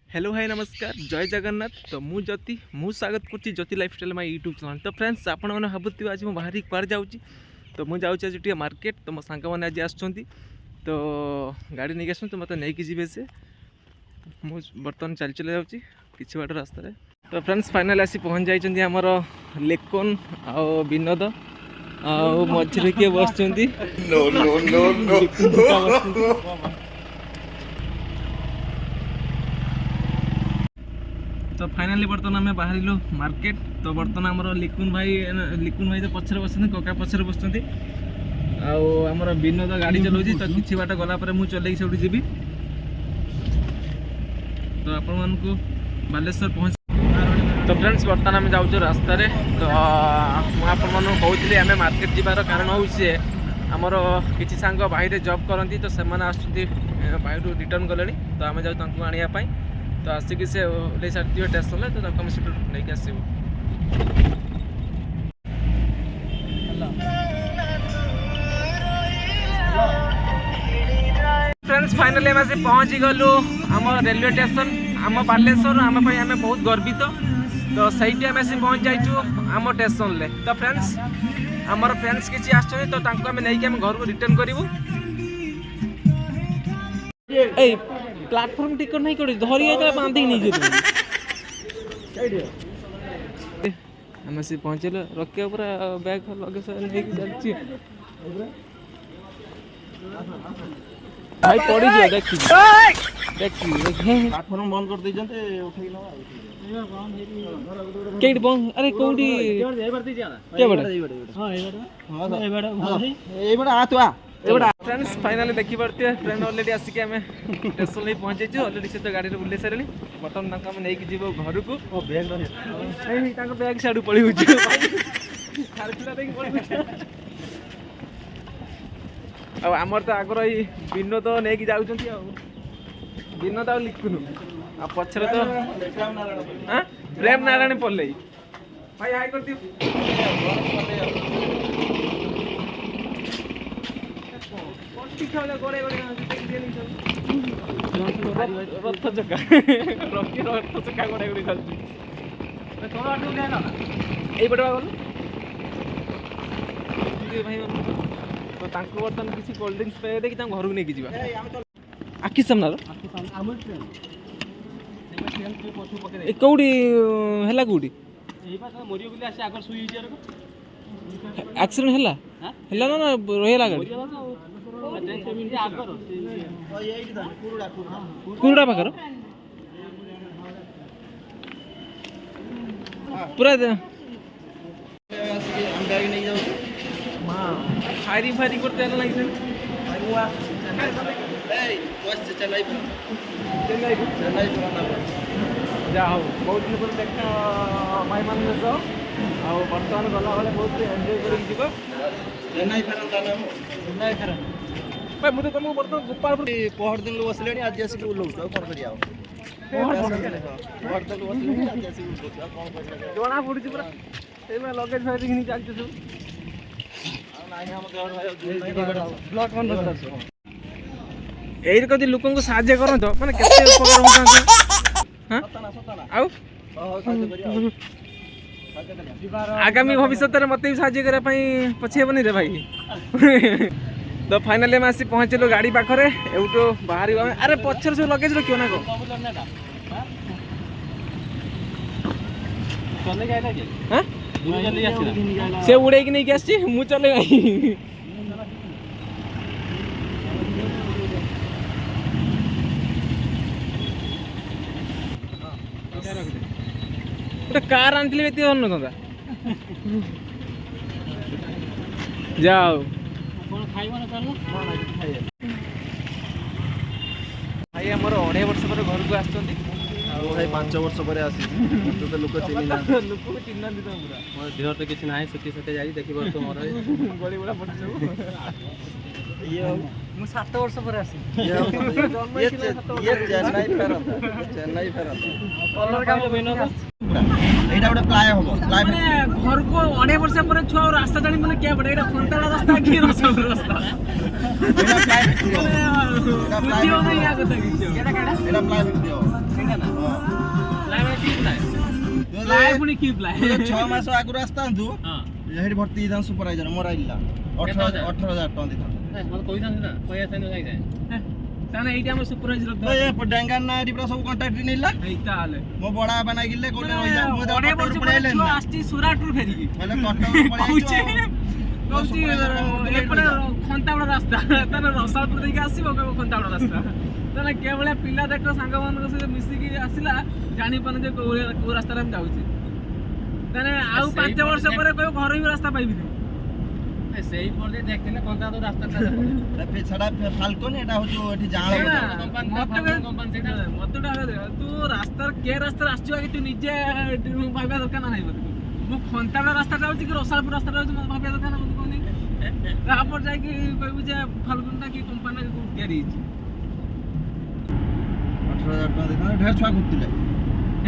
Hello hi नमस्कार जय जगन्नाथ। तो मु ज्योति मु स्वागत कर ज्योति लाइफस्टाइल माय यूट्यूब चैनल। तो फ्रेंड्स आपण मैंने भावुथ आज मुझे बाहर कुआर जाऊँगी। तो मुझे आज टे मार्केट। तो मो सांग मैंने आज आसुँच तो गाड़ी नहीं आस मत नहीं जी से मुझे बर्तमान चल चल जाऊँगी कि बाट रास्त। तो फ्रेंड्स फाइनाल आसी पहुँच जाइए आमर लेकोन आ विनोद आ मझे किए बस तो फाइनाली बर्तमान आम बाहर मार्केट। तो बर्तमान आमर लिकुन भाई तो पछरे बस कका पछरे बस आमर विनोद गाड़ी चलाऊँगी। तो किसी बाट गलापर मुझे चल सब जी। तो आपण को बालेश्वर पहुँच। तो फ्रेंड्स बर्तमान आम जाऊँ रास्त। तो मुझे कहती आम मार्केट जीवार कारण हूँ आमर किसी सांग बाहर जॉब करती। तो से बाहर रिटर्न गले। तो आम जाऊँ आने तो आसिक से ओल्ल सारी स्टेशन तो नहीं आस। फ्रेंड्स फाइनली आम पहुँची गलु आम रेलवे स्टेशन आम बालेश्वर। आम बहुत गर्वित। तो सही आम पहुँच जाइचु आम स्टेशन ले। तो फ्रेंड्स आमर फ्रेंड्स किसी आम घर को रिटर्न करूँ। प्लाटफॉर्म टिकट नहीं कर धरी बांधिक नहीं आम से पहुँचल रखिए पूरा बैग लगे चलती भाई पड़ी जाए। देखिए प्लाटफॉर्म बंद कर दीजंते उठेई ना केट बंद। अरे कोडी के बड़ा हां ए बड़ा आ तो आ फ्रेंड्स फाइनली देखी पारती है ट्रेन ऑलरेडी आसिक आम स्टेशन नहीं पहुँच जाइए। ऑलरेडी से तो गाड़ी बुले सारे बर्तमान आम नहीं जीव घर को बैग साड़ू पड़ी आमर तो आगर ये विनोद नहीं जाऊँच विनोद आ लिखुन आ पछरे तो प्रेम नारायण पल्ले भाई हाई कर रथ चका रखी रथ चका गड़ा गड़ी चलती यहीपटे गल भाई तो बर्तमान किसी कोल्ड ड्रिंक्स पे देखिए घर को लेकिन जावा आखि सामना कौटी है कौटी एक्सीडेंट है ना रहा गाड़ी कुरुड़ा पाखर पूरा फायरिंग फायरिंग करते लगे जा हो बहुत दिन पर देख माई मान बर्तमान गला बेले बहुत एंजॉय कर भाई मुझे तुमको बर्तमान गोपालपुर पहर दिन बसले आज आसिक ओल्लौच कौन कर जना पड़ी पूरा लगेज फाइज घिनी चलते सब यही कदी लोक साहाଯ୍य कर मैंने केते उपकार होता आगामी भविष्य में मत भी साहाଯ୍य करने पछेबनी रे भाई। तो फाइनाली आम आसी पहुँचलु गाड़ी पाखे एवटू बाहर। अरे पछर सब लगेज रखियो ना को से उड़े कि नहीं आसी मु चले गोटे कार आनी एत धन था जाओ भाई आमर 2.5 वर्ष पर घर को आस 5 वर्ष पर आसी तो लोक चिन्ह लोक चिन्ह पूरा मोर देह तो किसी ना सुखी सके जाई देखि बर्ष मोर गड़ी गुड़ा पड़ ये मु 7 वर्ष पर आसी ये चेन्नई फेरता कलर काम विनोद एटा गोटे प्लाय होबो प्लाय माने घर को 2.5 वर्ष पर छुआ रास्ता जानी माने क्या बडे एटा फंताला रास्ता की रास्ता एटा प्लाय बुझियो नहीं या कथा किछो एटा प्लाय बुझियो ପୁଣି କି ପ୍ଲାଏ 6 ମାସ ଆଗରୁ ଆସିଥାନ୍ତୁ ଏଠି ଭର୍ତ୍ତି ହେଇଥାନ୍ତି ସୁପରଭାଇଜର ମୋର ଆଇଲା 18,000 ଟଙ୍କା ଦେଇଥାନ୍ତି ମୋତେ କହିଥାନ୍ତି ନା କହି ଆସିଥାନ୍ତି ଯାଇଥାଏ ତାହେଲେ ଏଇଠି ଆମ ସୁପରଭାଇଜର ଡେଙ୍ଗାର ନା ଏଠି ପୁରା ସବୁ କଣ୍ଟାକ୍ଟ ନେଇଲା ଏଇ ତାହେଲେ ମୋ ବଡ ବାପା ନାଗିଲେ କୋଉଠି ରହିଯା ମୁଁ ତ କଟକରୁ ପଳେଇ ଆଇଲେ ନା ଆସିଛି ସୁରାଟରୁ ଫେରିକି ମାନେ କଟକରୁ ପଳେଇ ଆଇଛୁ କହୁଛି ଏପଟେ ଖନ୍ତାବଡ଼ ରାସ୍ତା ତାହେଲେ ରସାଳପୁର ଦେଇକି ଆସିବ କହିବ ଖନ୍ତାବଡ଼ ରାସ୍ତା ତାହେଲେ କେଭଳିଆ ପିଲା ଦେଖ ସାଙ୍ଗମାନଙ୍କ ସହିତ ମିଶିକି ଆସିଲା ଜାଣିପାରୁନି ଯେ କୋଉ ରାସ୍ତାରେ ଆମେ ଯାଉଛି ତାହେଲେ ଆଉ 5 ବର୍ଷ ପରେ କହିବ ଘର ହିଁ ରାସ୍ତା ପାଇବିନି ସେଇ ପଟେ ଦେଖିଲେ କଣ୍ଟା ତ ରାସ୍ତାଟା ସେଟା ଫାଲକୋନି ଏଟା ହଉଛି ଏଠି ଜାଳ ମତେଟା ତୁ ରାସ୍ତାର କେ ରାସ୍ତାରେ ଆସିଛୁ ଆগে ତୁ ନିଜେ ଭାବିବା ଦରକାର ନା ନାହିଁ ମତେ ମୁଁ ଖନ୍ତାବଡ଼ ରାସ୍ତା ଯାଉଛି କି ରସାଳପୁର ରାସ୍ତା ଯାଉଛି ମତେ ଭାବିବା ଦରକାର ନା ମତେ କହୁନି ତାପରେ ଯାଇକି କହିବୁ ଯେ ଫାଲକୋନଟା କି କମ୍ପାନୀ ତିଆରି ହେଇଛି 18,000 ଟଙ୍କା ଦେଇଥାନ୍ତି ଢେର ଛୁଆ ଘୁରୁଥିଲେ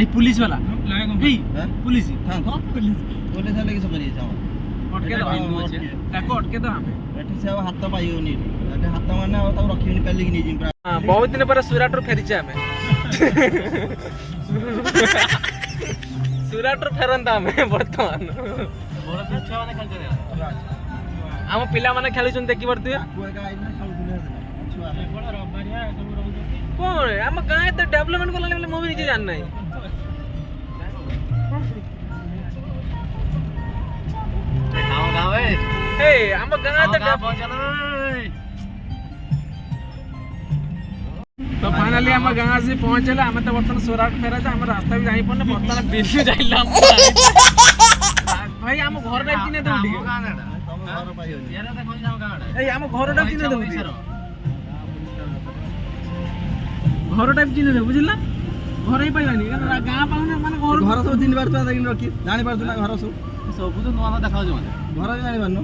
এই পুলিশ वाला এই পুলিশ পুলিশ ହେଲେ କିଛି କରିଯାଇଛି ଆମର ଅଟକେ ଦବା ତାକୁ ଅଟକେ ଦବା ଆମେ ଏଠି ସେ ଆଉ ହାତ ପାଇବନି ଏଠି ହାତ ମାନେ ଆଉ ତାକୁ ରଖିବନି ପେଲିକି ନେଇଯିବି ପୁରା ବହୁତ ଦିନ ପରେ ସୁରାଟରୁ ଫେରିଛେ ଆମେ ସୁରାଟରୁ ଫେରନ୍ତା ଆମେ ବର୍ତ୍ତମାନ ବଡ଼ ଛୁଆମାନେ ଖେଳୁଛନ୍ତି ଆମ ପିଲାମାନେ ଖେଳୁଛନ୍ତି ଦେଖିପାରୁଥିବେ କଣ ଆମ ଗାଁ ଏତେ ଡେଭଲପମେଣ୍ଟ କଲାଣି ବୋଲି ମୁଁ ବି ନିଜେ ଜାଣିନାହିଁ ଆମ ଗାଁ ଏତେ तो फाइनली हम गाँव से पहुंचे आम तो बर्तमान सोराट फेरा आम रास्ता भी जानी पड़े बर्तमान बिल्ली जाइला भाई आम घर टाइप किने दउ ठीक ए आम घर टाइप किने दउ घर टाइप किने दउ बुझिला घर ही पाइबानी गाँ पाउने माने घर सब 3 बार तो देखि रखी जानि पारछु ना घर सब सब तो नवा देखाउ जे मते घर भी जानि पारनु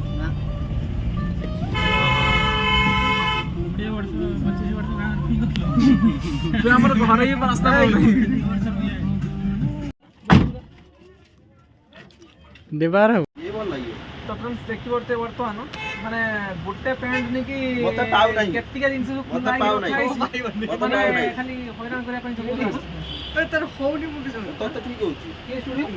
तो हमर घर ही रास्ता देबार ये बोल लागियो तो फ्रेंड्स देखि पड़ते वर्तमान माने गोटे पैंट ने कि मते पाउ नाही केतिका जिंस को मते पाउ नाही मते पाउ नाही खाली हैरान करे पई ए तर होउनी मुके तो ठीक होची के स्टूडियो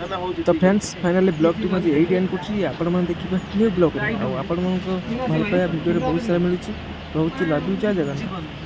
ना होची तो फ्रेंड्स फाइनली ब्लॉग टी मजे एडी एंड करछि आपण मन देखिबा न्यू ब्लॉग आ आपण मन को भल पाया वीडियो रे बहुत सारा मिलुछि बहुत लव यू जय जगन्नाथ।